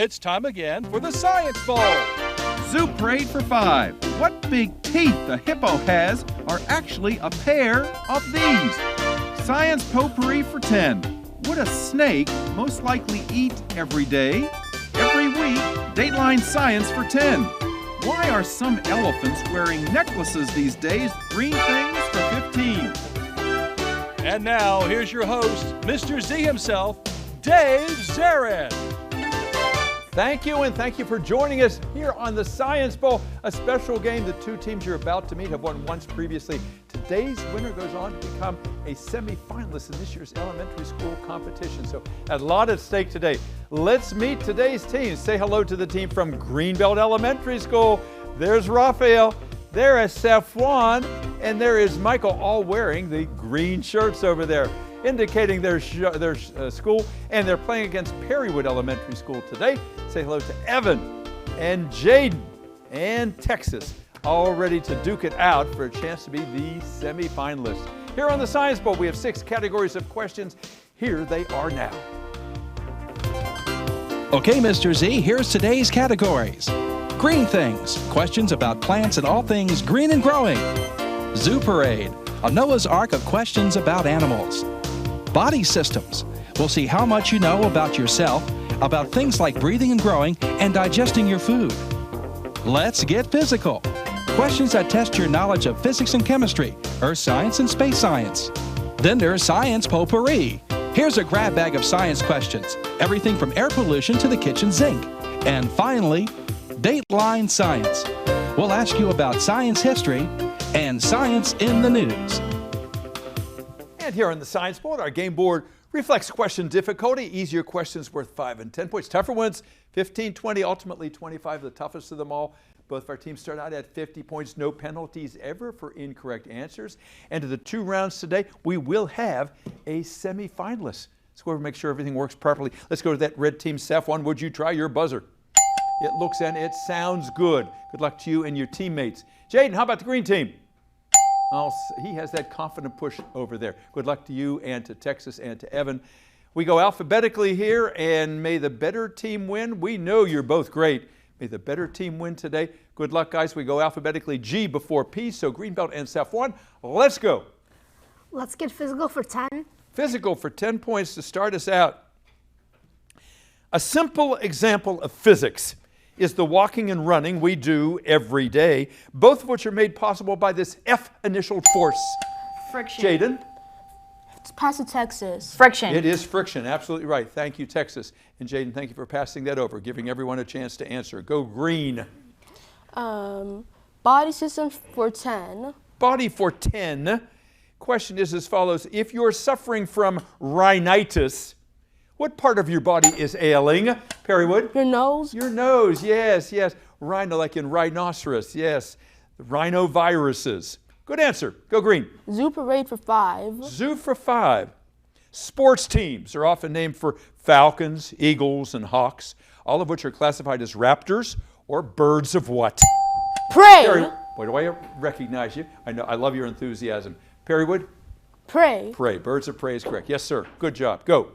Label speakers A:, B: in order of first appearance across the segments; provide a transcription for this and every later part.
A: It's time again for the Science Bowl.
B: Zoo parade for 5. What big teeth the hippo has are actually a pair of these. Science potpourri for 10. Would a snake most likely eat every day? Every week, Dateline Science for 10. Why are some elephants wearing necklaces these days? Green things for 15.
A: And now, here's your host, Mr. Z himself, Dave Zarin.
C: Thank you, and thank you for joining us here on the Science Bowl, a special game. The two teams you're about to meet have won once previously. Today's winner goes on to become a semi-finalist in this year's elementary school competition. So a lot at stake today. Let's meet today's team. Say hello to the team from Greenbelt Elementary School. There's Raphael, there is Safwan, and there is Michael, all wearing the green shirts over there, indicating their school, and they're playing against Perrywood Elementary School today. Say hello to Evan and Jaden and Texas, all ready to duke it out for a chance to be the semi-finalists. Here on the Science Bowl, we have 6 categories of questions. Here they are now.
D: Okay, Mr. Z, here's today's categories. Green things, questions about plants and all things green and growing. Zoo parade, a Noah's Ark of questions about animals. Body systems, we'll see how much you know about yourself, about things like breathing and growing and digesting your food. Let's get physical. Questions that test your knowledge of physics and chemistry, earth science and space science. Then there's science potpourri. Here's a grab bag of science questions, everything from air pollution to the kitchen sink. And finally, Dateline Science. We'll ask you about science history and science in the news.
C: And here on the Science Board, our game board reflects question difficulty. Easier questions worth 5 and 10 points. Tougher ones, 15, 20, ultimately 25, the toughest of them all. Both of our teams start out at 50 points. No penalties ever for incorrect answers. And to the 2 rounds today, we will have a semi-finalist. So we'll make sure everything works properly. Let's go to that red team. Safwan, would you try your buzzer? It looks and it sounds good. Good luck to you and your teammates. Jaden, how about the green team? Oh, he has that confident push over there. Good luck to you and to Texas and to Evan. We go alphabetically here, and may the better team win. We know you're both great. May the better team win today. Good luck, guys. We go alphabetically G before P, so Greenbelt and Safwan. Let's go.
E: Let's get physical for 10.
C: Physical for 10 points to start us out. A simple example of physics is the walking and running we do every day, both of which are made possible by this F initialed force.
F: Friction.
C: Jaden?
F: It's pass to Texas.
G: Friction.
C: It is friction, absolutely right. Thank you, Texas. And Jaden, thank you for passing that over, giving everyone a chance to answer. Go green.
F: Body system for 10.
C: Body for 10. Question is as follows. If you're suffering from rhinitis, what part of your body is ailing? Perrywood?
F: Your nose.
C: Your nose, yes, yes. Rhino, like in rhinoceros, yes. Rhinoviruses. Good answer. Go green.
F: Zoo parade for 5.
C: Zoo for 5. Sports teams are often named for falcons, eagles, and hawks, all of which are classified as raptors or birds of what?
F: Prey.
C: Boy, do I recognize you. I know. I love your enthusiasm. Perrywood?
F: Prey.
C: Prey. Birds of prey is correct. Yes, sir. Good job. Go.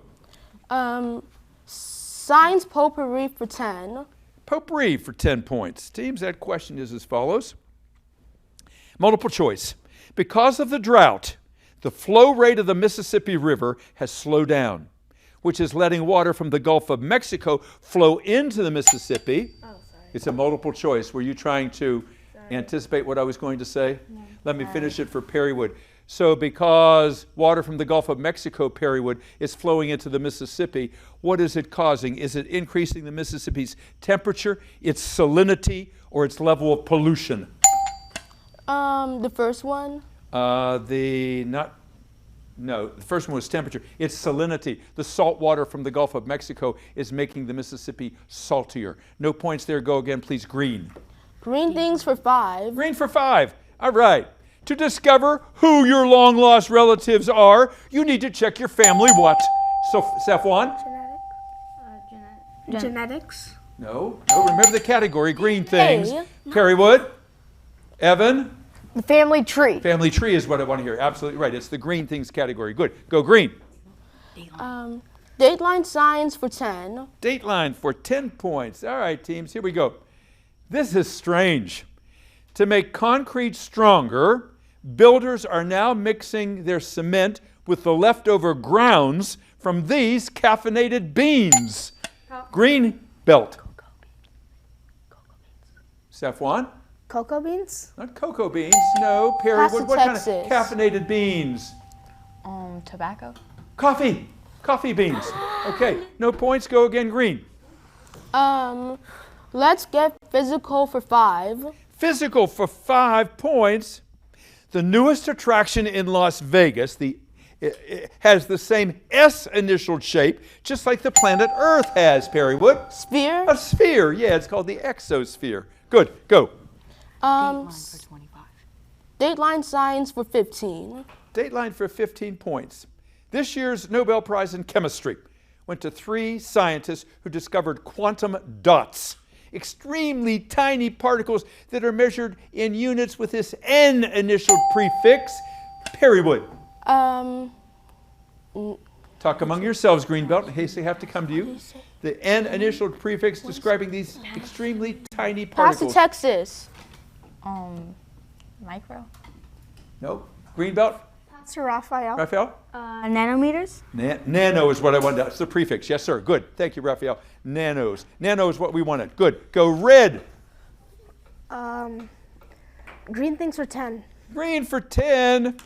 F: Science potpourri for 10.
C: Potpourri for 10 points. Teams, that question is as follows. Multiple choice. Because of the drought, the flow rate of the Mississippi River has slowed down, which is letting water from the Gulf of Mexico flow into the Mississippi. Oh, sorry. It's a multiple choice. Were you trying to anticipate what I was going to say? No. Let me finish it for Perrywood. So because water from the Gulf of Mexico, Perrywood, is flowing into the Mississippi, what is it causing? Is it increasing the Mississippi's temperature, its salinity, or its level of pollution?
F: The first one.
C: The first one was temperature. It's salinity. The salt water from the Gulf of Mexico is making the Mississippi saltier. No points there. Go again, please. Green.
F: Green things for 5.
C: Green for 5. All right. To discover who your long-lost relatives are, you need to check your family what? So, Safwan?
E: Genetics.
C: No. Remember the category. Green things. Perrywood? Evan?
G: The family tree.
C: Family tree is what I want to hear. Absolutely right. It's the green things category. Good. Go green.
F: Dateline science for 10.
C: Dateline for 10 points. All right, teams, here we go. This is strange. To make concrete stronger, builders are now mixing their cement with the leftover grounds from these caffeinated beans. Greenbelt. Safwan?
E: Cocoa beans?
C: Not cocoa beans, no. Perrywood, what kind of
F: Texas.
C: caffeinated beans?
G: Tobacco.
C: Coffee. Coffee beans. Okay, no points. Go again, Green.
F: Let's get physical for 5.
C: Physical for 5 points. The newest attraction in Las Vegas, it has the same S initial shape, just like the planet Earth has, Perrywood.
F: Sphere.
C: A sphere, yeah, it's called the exosphere. Good, go.
G: Dateline for 25.
F: Dateline science for 15.
C: Dateline for 15 points. This year's Nobel Prize in Chemistry went to 3 scientists who discovered quantum dots, extremely tiny particles that are measured in units with this N initial prefix. Perrywood. Talk among yourselves, Greenbelt, in case they have to come to you. The N initial prefix describing these extremely tiny
F: Pass to
C: particles.
F: Texas.
G: Micro.
C: No. Greenbelt?
E: Pastor Raphael.
C: Raphael?
E: Nanometers.
C: Nano is what I wanted. That's the prefix. Yes, sir. Good. Thank you, Raphael. Nanos. Nano is what we wanted. Good. Go red.
E: Green things for 10.
C: Green for 10.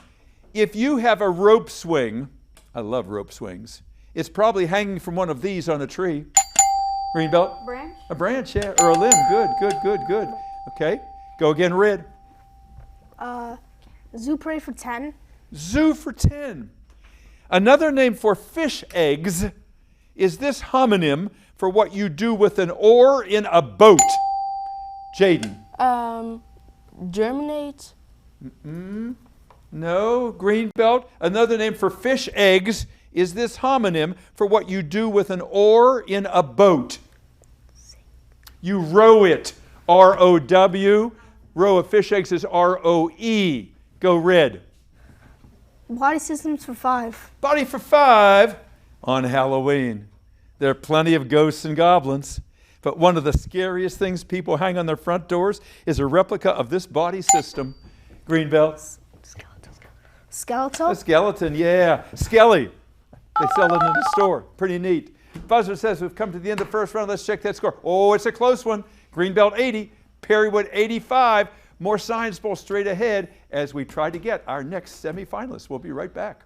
C: If you have a rope swing, I love rope swings, it's probably hanging from one of these on a tree. Greenbelt?
G: Branch.
C: A branch, yeah, or a limb. Good, good, good, good. Okay, go again, red.
E: Zoo parade for 10.
C: Zoo for 10. Another name for fish eggs is this homonym for what you do with an oar in a boat. Jaden.
F: Germinate.
C: No, Greenbelt. Another name for fish eggs is this homonym for what you do with an oar in a boat. You row it. R-O-W. Row of fish eggs is R-O-E. Go red.
E: Body systems for 5.
C: Body for 5 on Halloween. There are plenty of ghosts and goblins, but one of the scariest things people hang on their front doors is a replica of this body system. Greenbelt.
E: Skeletal.
C: A skeleton, yeah. Skelly. They sell it in the store. Pretty neat. Buzzer says we've come to the end of the first round. Let's check that score. Oh, it's a close one. Greenbelt 80, Perrywood 85. More Science Bowl straight ahead as we try to get our next semifinalists. We'll be right back.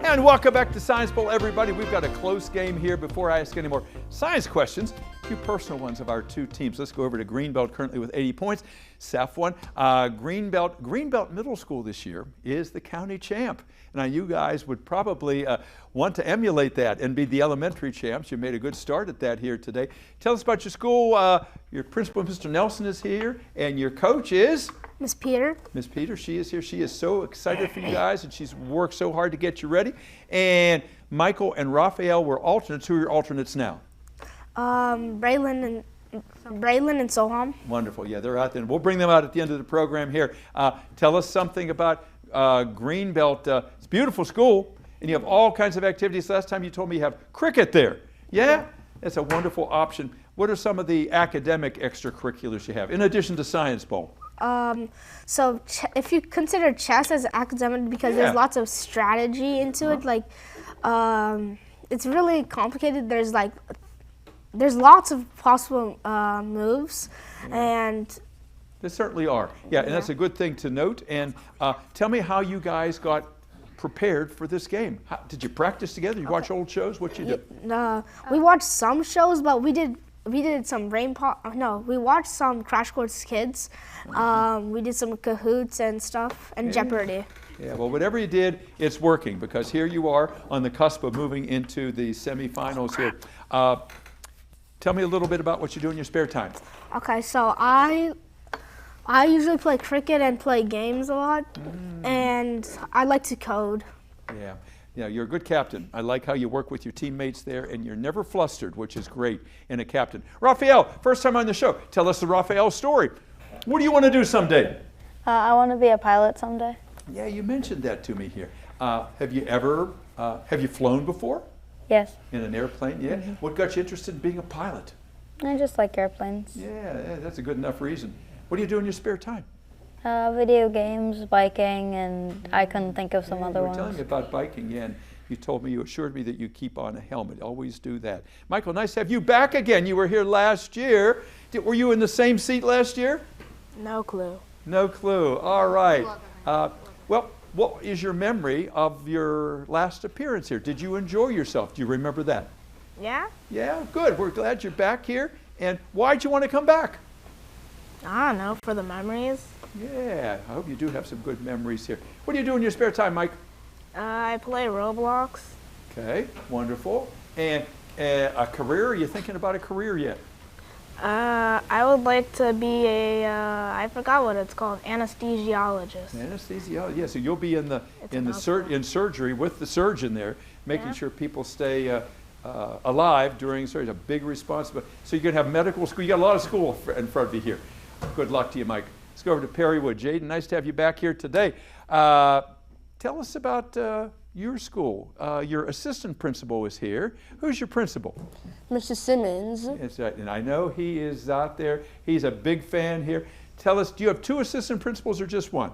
C: And welcome back to Science Bowl, everybody. We've got a close game here. Before I ask any more science questions, a few personal ones of our 2 teams. Let's go over to Greenbelt, currently with 80 points. Safwan, Greenbelt Middle School this year is the county champ. Now, you guys would probably want to emulate that and be the elementary champs. You made a good start at that here today. Tell us about your school. Your principal, Mr. Nelson, is here, and your coach is?
E: Miss Peter.
C: Miss Peter, she is here. She is so excited for you guys, and she's worked so hard to get you ready. And Michael and Raphael were alternates. Who are your alternates now?
E: Braylon and Soham.
C: Wonderful. Yeah, they're out there. We'll bring them out at the end of the program here. Tell us something about Greenbelt. It's a beautiful school, and you have all kinds of activities. Last time you told me you have cricket there. Yeah? That's a wonderful option. What are some of the academic extracurriculars you have, in addition to Science Bowl?
E: So if you consider chess as academic, because there's lots of strategy into it, like it's really complicated. There's lots of possible moves, and
C: There certainly are. Yeah, and that's a good thing to note. And tell me how you guys got prepared for this game. Did you practice together? You watch old shows? What you do?
E: We watched some shows, but we did some we watched some Crash Course Kids. We did some Cahoots and stuff, and Jeopardy.
C: Yeah, well, whatever you did, it's working, because here you are on the cusp of moving into the semifinals here. Tell me a little bit about what you do in your spare time.
E: Okay, so I usually play cricket and play games a lot, and I like to code.
C: Yeah. Yeah, you're a good captain. I like how you work with your teammates there, and you're never flustered, which is great in a captain. Raphael, first time on the show. Tell us the Raphael story. What do you want to do someday?
H: I want to be a pilot someday.
C: Yeah, you mentioned that to me here. Have you flown before?
H: Yes.
C: In an airplane? Yeah. What got you interested in being a pilot?
H: I just like airplanes.
C: Yeah, that's a good enough reason. What do you do in your spare time?
H: Video games, biking, and I couldn't think of some other
C: you were
H: ones.
C: telling me about biking, yeah, and you assured me that you keep on a helmet. Always do that. Michael, nice to have you back again. You were here last year. Were you in the same seat last year?
F: No clue.
C: No clue. All right. Well, what is your memory of your last appearance here? Did you enjoy yourself? Do you remember that?
E: Yeah?
C: Yeah, good. We're glad you're back here. And why'd you want to come back?
E: I don't know, for the memories.
C: Yeah, I hope you do have some good memories here. What do you do in your spare time, Mike?
E: I play Roblox.
C: Okay, wonderful. And a career? Are you thinking about a career yet?
E: I would like to be I forgot what it's called, anesthesiologist.
C: Anesthesiologist, yeah, so you'll be in surgery with the surgeon there, making sure people stay alive during surgery. A big responsibility. So you're going to have medical school. You got a lot of school in front of you here. Good luck to you, Mike. Let's go over to Perrywood. Jaden, nice to have you back here today. Tell us about your school. Your assistant principal is here. Who's your principal?
F: Mr. Simmons.
C: That's right, and I know he is out there. He's a big fan here. Tell us, do you have two assistant principals or just one?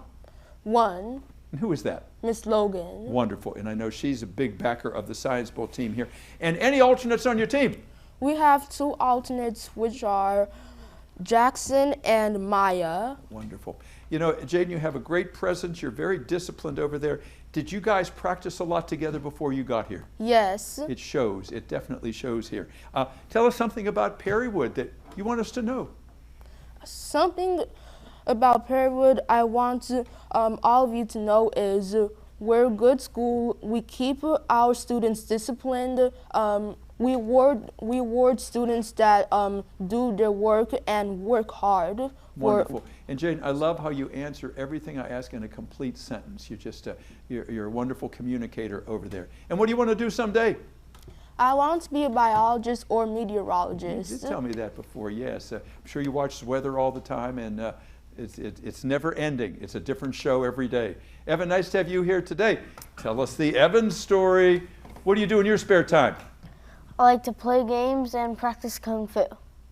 F: One.
C: And who is that?
F: Miss Logan.
C: Wonderful, and I know she's a big backer of the Science Bowl team here. And any alternates on your team?
F: We have two alternates, which are Jackson and Maya.
C: Wonderful. You know, Jaden, you have a great presence. You're very disciplined over there. Did you guys practice a lot together before you got here?
F: Yes.
C: It shows. It definitely shows here. Tell us something about Perrywood that you want us to know.
F: Something about Perrywood I want to, all of you to know is we're a good school. We keep our students disciplined. We award students that do their work and work hard.
C: Wonderful. And Jane, I love how you answer everything I ask in a complete sentence. You're a wonderful communicator over there. And what do you want to do someday?
F: I want to be a biologist or meteorologist.
C: You did tell me that before, yes. I'm sure you watch the weather all the time, and it's never ending. It's a different show every day. Evan, nice to have you here today. Tell us the Evan story. What do you do in your spare time?
I: I like to play games and practice Kung Fu.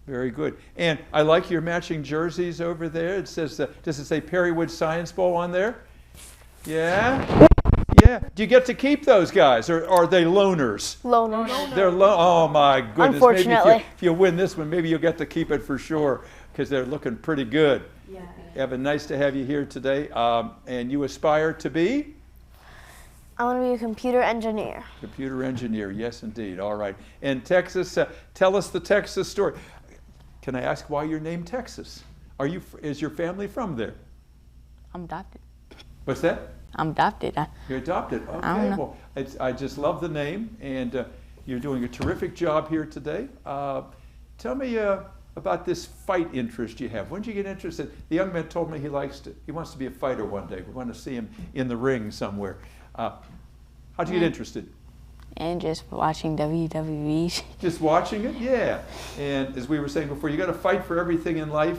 C: Very good. And I like your matching jerseys over there. It says, does it say Perrywood Science Bowl on there? Yeah? Yeah. Do you get to keep those guys, or are they loners?
I: Loners.
C: They're oh my goodness.
I: Unfortunately.
C: Maybe if you win this one, maybe you'll get to keep it for sure, because they're looking pretty good. Yeah. Evan, nice to have you here today. And you aspire to be?
I: I want to be a computer engineer.
C: Computer engineer, yes indeed. All right. And Texas, tell us the Texas story. Can I ask why you're named Texas? Is your family from there?
G: I'm adopted.
C: What's that?
G: I'm adopted.
C: You're adopted. Okay.
G: I don't know.
C: Well, I just love the name, and you're doing a terrific job here today. Tell me about this fight interest you have. When did you get interested? The young man told me he wants to be a fighter one day. We want to see him in the ring somewhere. How'd you get interested?
G: And just watching WWE.
C: Just watching it? Yeah. And as we were saying before, you got to fight for everything in life,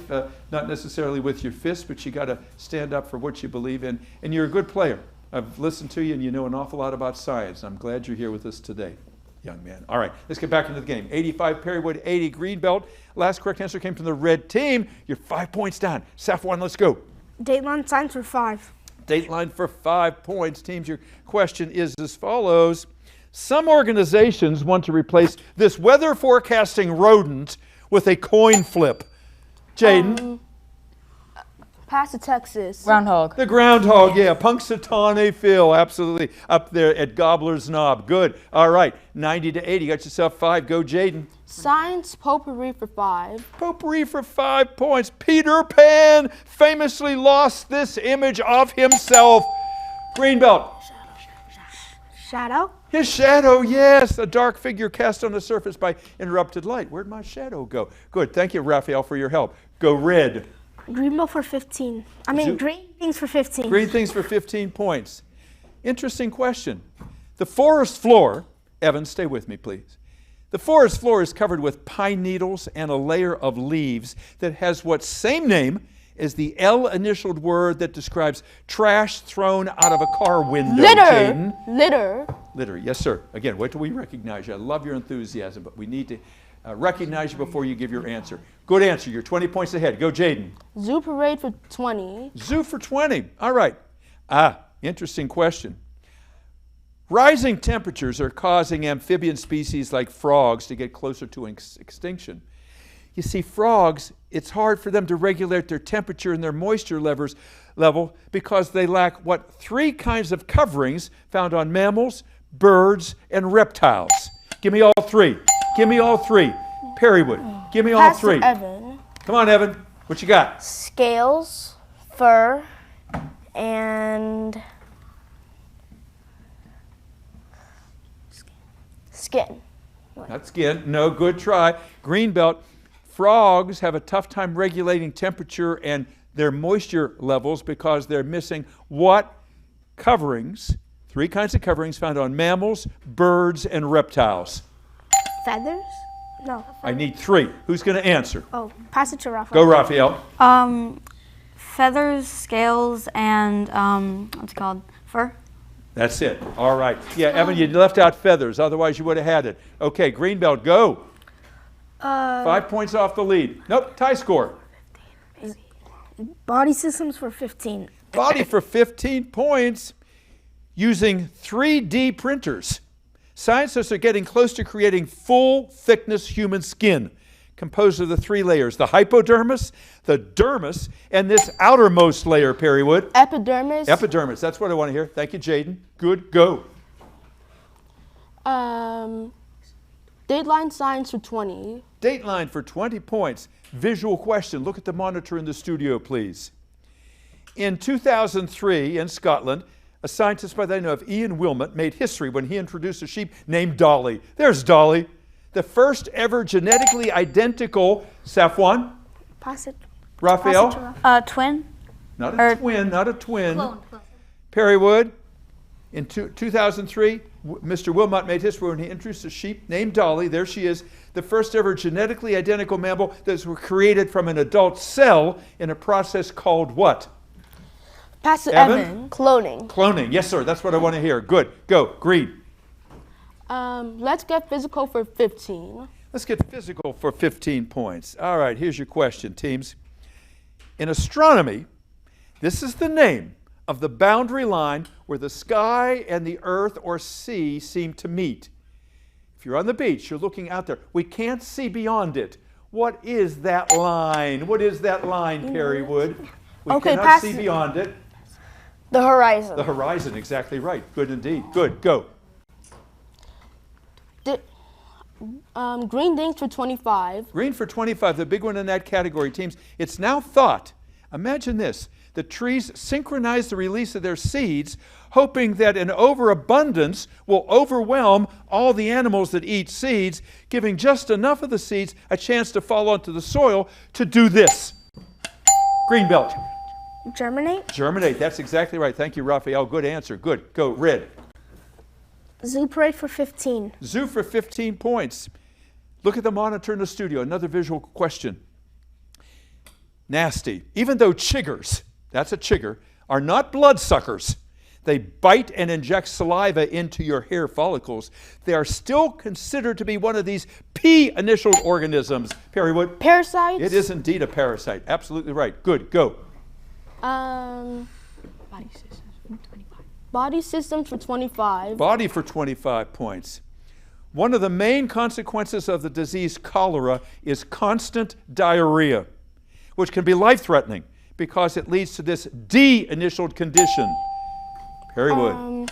C: not necessarily with your fists, but you got to stand up for what you believe in. And you're a good player. I've listened to you, and you know an awful lot about science. I'm glad you're here with us today, young man. All right, let's get back into the game. 85 Perrywood, 80 Greenbelt. Last correct answer came from the red team. You're 5 points down. Safwan, let's go.
E: Dateline signs for 5.
C: Dateline for 5 points. Teams, your question is as follows. Some organizations want to replace this weather forecasting rodent with a coin flip. Jaden?
F: Pass to Texas.
G: Groundhog.
C: The groundhog, yeah. Punxsutawney Phil, absolutely. Up there at Gobbler's Knob. Good. All right. 90 to 80. Got yourself 5. Go, Jaden.
F: Science potpourri for 5.
C: Potpourri for 5 points. Peter Pan famously lost this image of himself. Greenbelt.
E: Shadow?
C: His shadow, yes. A dark figure cast on the surface by interrupted light. Where'd my shadow go? Good. Thank you, Raphael, for your help. Go, red.
E: Greenbelt for 15. Green things for 15.
C: Green things for 15 points. Interesting question. The forest floor, Evan, stay with me, please. The forest floor is covered with pine needles and a layer of leaves that has what same name is the L-initialed word that describes trash thrown out of a car window?
F: Litter.
C: Jaden?
F: Litter.
C: Litter, yes, sir. Again, wait till we recognize you. I love your enthusiasm, but we need to recognize you before you give your answer. Good answer. You're 20 points ahead. Go, Jaden.
F: Zoo parade for 20.
C: Zoo for 20. All right. Interesting question. Rising temperatures are causing amphibian species like frogs to get closer to extinction. You see, frogs, it's hard for them to regulate their temperature and their moisture level because they lack what? 3 kinds of coverings found on mammals, birds, and reptiles. Give me all 3. Give me all 3. Perrywood, give me all 3.
F: Evan.
C: Come on, Evan. What you got?
I: Scales, fur, and skin.
C: Not skin. No, good try. Greenbelt. Frogs have a tough time regulating temperature and their moisture levels because they're missing what coverings? 3 kinds of coverings found on mammals, birds, and reptiles.
E: Feathers? No.
C: I need 3. Who's going to answer?
E: Oh, pass it to Raphael.
C: Go, Raphael.
H: Feathers, scales, and what's it called? Fur.
C: That's it. All right. Yeah, Evan, you left out feathers. Otherwise, you would have had it. Okay, Greenbelt, go. 5 points off the lead. Nope, tie score.
E: Body systems for 15.
C: Body for 15 points using 3D printers. Scientists are getting close to creating full-thickness human skin composed of the 3 layers, the hypodermis, the dermis, and this outermost layer, Perrywood.
F: Epidermis.
C: Epidermis, that's what I want to hear. Thank you, Jaden. Good, go.
F: Dateline science for 20.
C: Dateline for 20 points. Visual question. Look at the monitor in the studio, please. In 2003 in Scotland, a scientist by the name of Ian Wilmot made history when he introduced a sheep named Dolly. There's Dolly. The first ever genetically identical, Safwan?
E: Pass it.
C: Raphael?
H: Twin.
C: Not a twin, not a twin. Clone. Perrywood. In 2003, Mr. Wilmot made history when he introduced a sheep named Dolly. There she is, the first ever genetically identical mammal that was created from an adult cell in a process called what?
F: Pass it, Evan. Cloning.
C: Cloning. Yes, sir. That's what I want to hear. Good. Go. Green.
F: Let's get physical for 15.
C: Let's get physical for 15 points. All right. Here's your question, teams. In astronomy, this is the name of the boundary line where the sky and the earth or sea seem to meet. If you're on the beach, you're looking out there. We can't see beyond it. What is that line? What is that line, Perrywood? We cannot see beyond it.
I: The horizon.
C: The horizon, exactly right. Good indeed. Good, go.
F: Green things for 25.
C: Green for 25, the big one in that category, teams. It's now thought, imagine this, the trees synchronize the release of their seeds, hoping that an overabundance will overwhelm all the animals that eat seeds, giving just enough of the seeds a chance to fall onto the soil to do this. Greenbelt.
E: Germinate?
C: Germinate, that's exactly right. Thank you, Raphael. Good answer. Good. Go, Red.
E: Zoo parade for 15.
C: Zoo for 15 points. Look at the monitor in the studio. Another visual question. Nasty. Even though chiggers, that's a chigger, are not bloodsuckers, they bite and inject saliva into your hair follicles, they are still considered to be one of these P-initialed organisms. Perrywood?
F: Parasites?
C: It is indeed a parasite. Absolutely right. Good. Go.
F: Body systems for 25. Body systems for 25.
C: Body for 25 points. One of the main consequences of the disease cholera is constant diarrhea, which can be life-threatening because it leads to this D-initialed condition. Perrywood.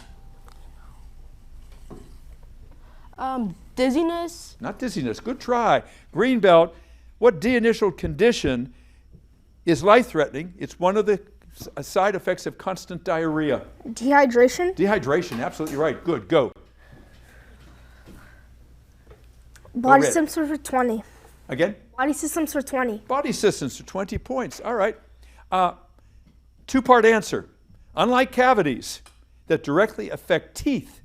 F: Dizziness?
C: Not dizziness. Good try. Greenbelt. What D-initialed condition is life-threatening? It's one of the side effects of constant diarrhea.
E: Dehydration?
C: Dehydration. Absolutely right. Good. Go.
E: Body systems for 20.
C: Again?
E: Body systems for 20.
C: Body systems for 20 points. All right. Two-part answer. Unlike cavities that directly affect teeth,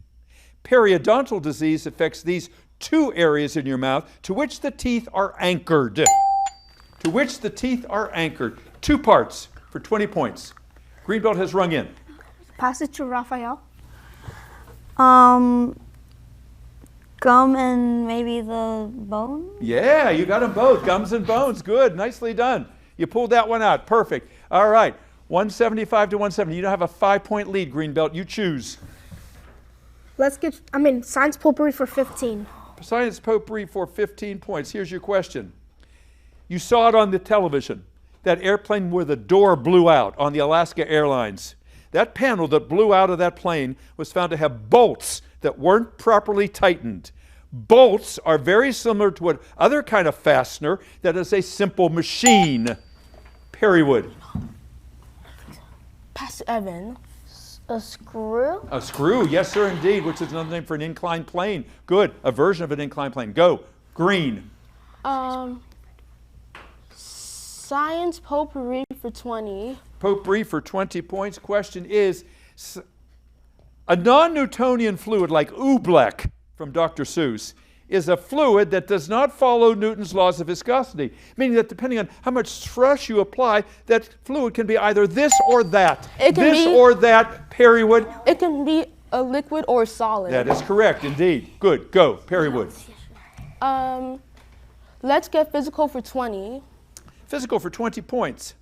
C: periodontal disease affects these 2 areas in your mouth to which the teeth are anchored. To which the teeth are anchored. 2 parts for 20 points. Greenbelt has rung in.
E: Pass it to Raphael.
H: Gum and maybe the bone?
C: Yeah, you got them both. Gums and bones. Good. Nicely done. You pulled that one out. Perfect. All right. 175 to 170. You don't have a 5-point lead, Greenbelt. You choose.
E: Science potpourri for 15.
C: Science potpourri for 15 points. Here's your question. You saw it on the television. That airplane where the door blew out on the Alaska Airlines. That panel that blew out of that plane was found to have bolts that weren't properly tightened. Bolts are very similar to what other kind of fastener that is a simple machine. Perrywood.
F: Pass Evan.
I: A screw?
C: A screw, yes sir indeed, which is another name for an inclined plane. Good, a version of an inclined plane. Go. Green.
F: Science potpourri for 20.
C: Potpourri for 20 points. Question is, a non-Newtonian fluid like oobleck from Dr. Seuss is a fluid that does not follow Newton's laws of viscosity, meaning that depending on how much stress you apply, that fluid can be either this or that. Or that, Perrywood.
F: It can be a liquid or solid.
C: That is correct, indeed. Good, go, Perrywood.
F: Let's get physical for 20.
C: Physical for 20 points.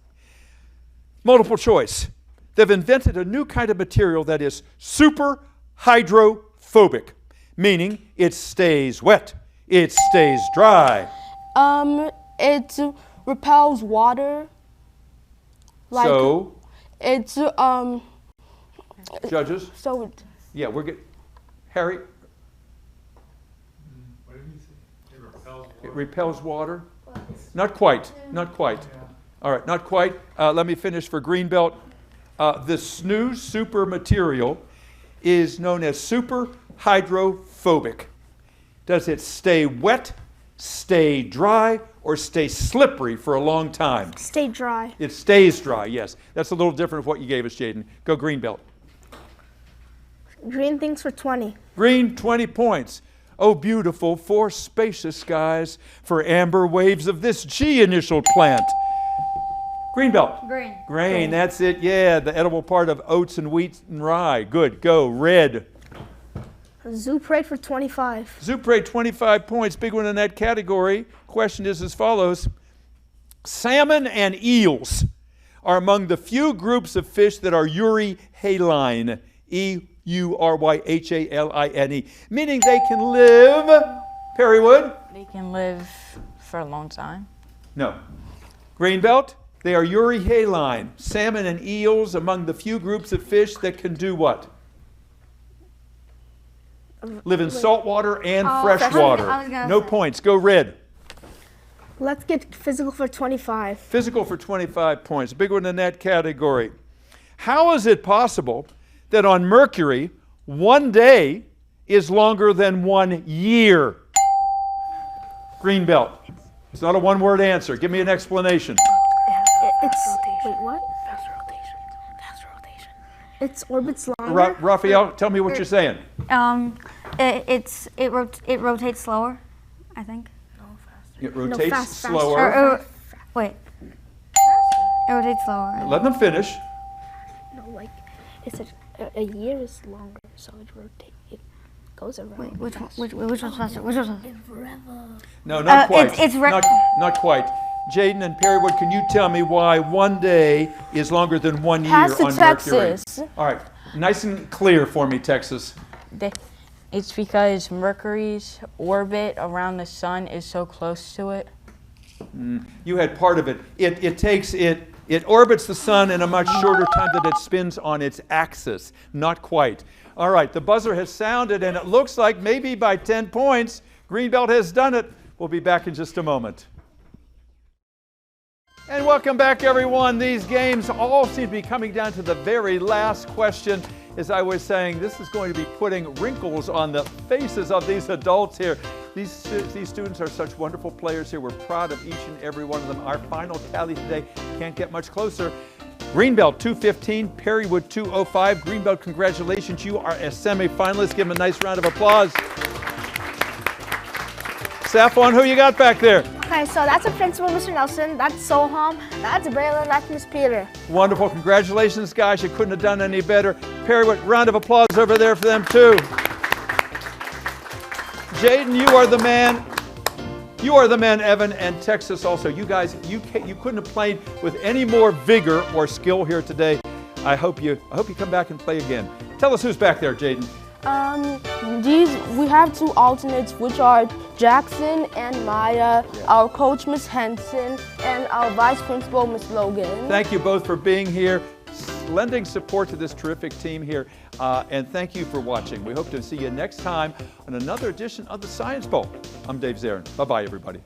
C: Multiple choice. They've invented a new kind of material that is super hydrophobic, meaning it stays wet, it stays dry.
F: It repels water. It's
C: judges.
F: Yeah,
C: we're good. Harry.
J: What did he say? It repels water.
C: It repels water. Not quite. Not quite. All right, not quite. Let me finish for Greenbelt. This new super material is known as super hydrophobic. Does it stay wet, stay dry, or stay slippery for a long time?
E: Stay dry.
C: It stays dry, yes. That's a little different from what you gave us, Jaden. Go Greenbelt.
E: Green things for 20.
C: Green, 20 points. Oh, beautiful, for spacious skies, for amber waves of this G initial plant. Greenbelt. Grain, that's it. Yeah, the edible part of oats and wheat and rye. Good, go. Red.
E: Zoo parade for 25.
C: Zoo parade, 25 points. Big one in that category. Question is as follows. Salmon and eels are among the few groups of fish that are euryhaline. E-U-R-Y-H-A-L-I-N-E. Meaning they can live, Perrywood?
G: They can live for a long time.
C: No. Greenbelt? They are euryhaline. Salmon and eels among the few groups of fish that can do what? Live in salt water and fresh water. No points. Go red.
E: Let's get physical for 25.
C: Physical for 25 points. Big one in that category. How is it possible that on Mercury, 1 day is longer than 1 year? Greenbelt. It's not a one-word answer. Give me an explanation.
E: Wait, what? Faster rotation. Its orbit's longer.
C: Raphael, tell me what you're saying.
H: It rotates slower, I think.
C: It rotates slower.
H: Wait. It rotates slower.
C: Let them finish.
E: No, like, it's a year is longer, so it rotates. It goes around.
H: Wait, which one's faster? Which one's faster?
C: No, not quite.
H: It's
C: not quite. Jaden and Perrywood, can you tell me why 1 day is longer than 1 year
F: Pass to
C: on Mercury?
F: Texas.
C: All right, nice and clear for me, Texas.
G: It's because Mercury's orbit around the sun is so close to it.
C: You had part of it. It orbits the sun in a much shorter time than it spins on its axis. Not quite. All right, the buzzer has sounded, and it looks like maybe by 10 points, Greenbelt has done it. We'll be back in just a moment. And welcome back, everyone. These games all seem to be coming down to the very last question. As I was saying, this is going to be putting wrinkles on the faces of these adults here. These students are such wonderful players here. We're proud of each and every one of them. Our final tally today can't get much closer. Greenbelt 215, Perrywood 205. Greenbelt, congratulations. You are a semifinalist. Give them a nice round of applause. Saffron, who you got back there?
E: Okay, so that's the principal, Mr. Nelson. That's Soham. That's Braylon. That's Miss Peter.
C: Wonderful. Congratulations, guys. You couldn't have done any better. Perrywood, round of applause over there for them, too. Jaden, you are the man. You are the man, Evan, and Texas also. You guys, you couldn't have played with any more vigor or skill here today. I hope you come back and play again. Tell us who's back there, Jaden.
F: We have two alternates, which are Jackson and Maya, our coach, Miss Henson, and our vice principal, Miss Logan.
C: Thank you both for being here, lending support to this terrific team here, and thank you for watching. We hope to see you next time on another edition of the Science Bowl. I'm Dave Zarin. Bye-bye, everybody.